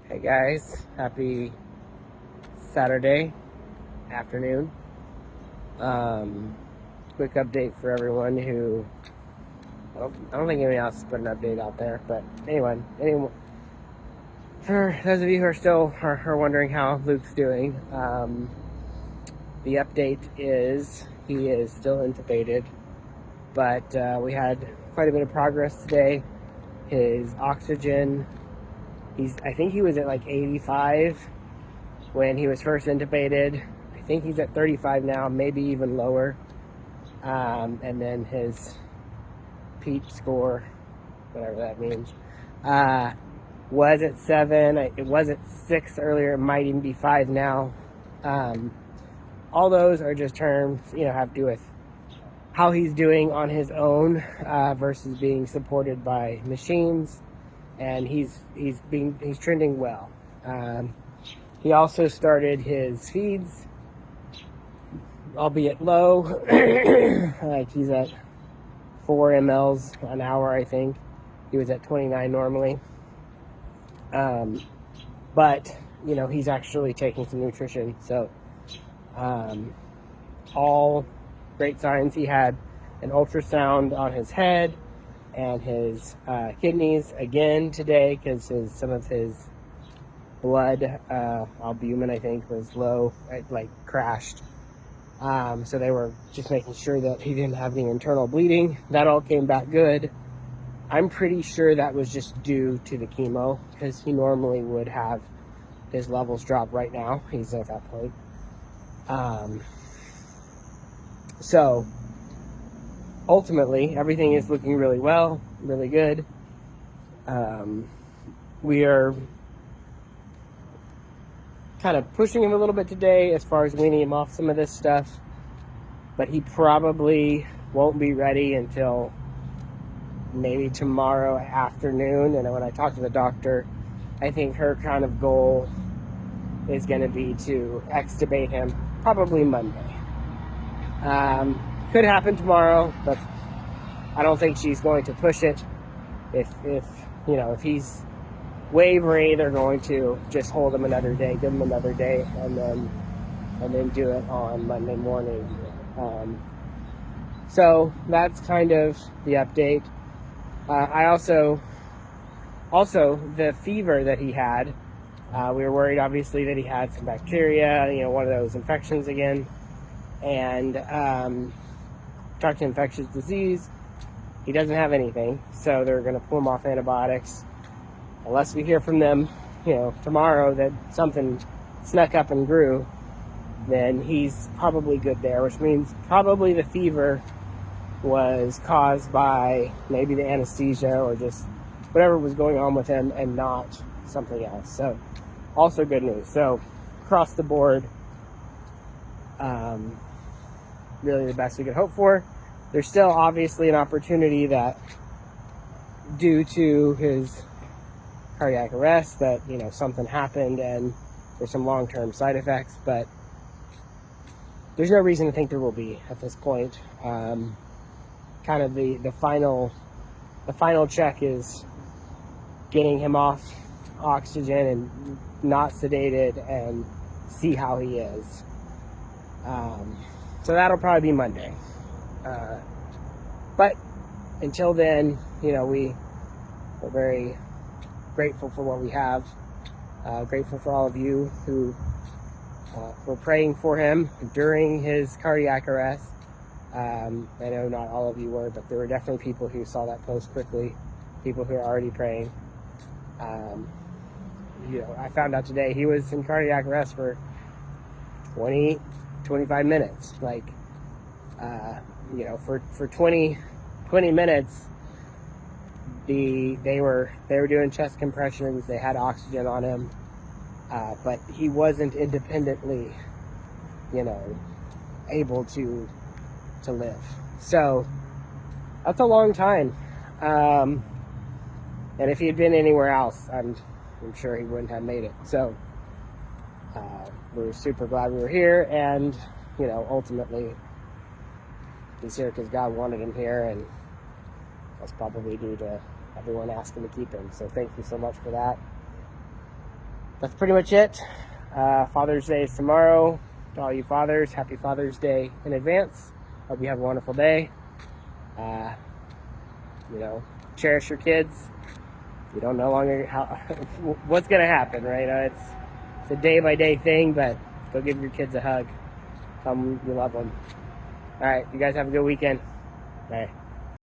Hey guys, happy Saturday afternoon. Quick update for everyone who, well, I don't think anyone else has put an update out there, but anyone, for those of you who are still are wondering how Luke's doing, the update is he is still intubated, but we had quite a bit of progress today. His oxygen, I think he was at like 85 when he was first intubated. I think he's at 35 now, maybe even lower. And then his peep score, whatever that means, was at 7. It was at 6 earlier. It might even be 5 now. All those are just terms, have to do with how he's doing on his own versus being supported by machines. And he's trending well. He also started his feeds, albeit low. Like he's at 4 mLs an hour, I think. He was at 29 normally. But he's actually taking some nutrition. So all great signs. He had an ultrasound on his head and his kidneys again today because some of his blood albumin, I think, was low. It crashed. So they were just making sure that he didn't have any internal bleeding. That all came back good. I'm pretty sure that was just due to the chemo because he normally would have his levels drop right now. He's at that point. So ultimately, everything is looking really well, really good. We are kind of pushing him a little bit today as far as weaning him off some of this stuff, but he probably won't be ready until maybe tomorrow afternoon. And when I talk to the doctor, I think her kind of goal is going to be to extubate him probably Monday. Could happen tomorrow, but I don't think she's going to push it. If he's wavering, they're going to just hold him another day, give him another day, and then do it on Monday morning. So that's kind of the update. I also the fever that he had. We were worried, obviously, that he had some bacteria, one of those infections again, and talked to infectious disease. He doesn't have anything, so they're going to pull him off antibiotics. Unless we hear from them, tomorrow that something snuck up and grew, then he's probably good there, which means probably the fever was caused by maybe the anesthesia or just whatever was going on with him and not something else. So also good news. So across the board, really the best we could hope for. There's still obviously an opportunity that due to his cardiac arrest that, something happened and there's some long-term side effects, but there's no reason to think there will be at this point. Kind of the final check is getting him off oxygen and not sedated and see how he is. So that'll probably be Monday. But until then, we're very grateful for what we have. Grateful for all of you who were praying for him during his cardiac arrest. I know not all of you were, but there were definitely people who saw that post quickly, people who are already praying. I found out today he was in cardiac arrest for 25 minutes. For 20 minutes, they were doing chest compressions. They had oxygen on him, but he wasn't independently, able to live. So that's a long time. And if he had been anywhere else, I'm sure he wouldn't have made it. So we're super glad we were here, and ultimately he's here because God wanted him here, and that's probably due to everyone asking to keep him. So thank you so much for that. that's pretty much it. Father's Day is tomorrow. To all you fathers, happy Father's Day in advance. Hope you have a wonderful day. Cherish your kids. You don't know longer what's going to happen, right? It's a day-by-day thing, but go give your kids a hug. Tell them you love them. All right, you guys have a good weekend. Bye.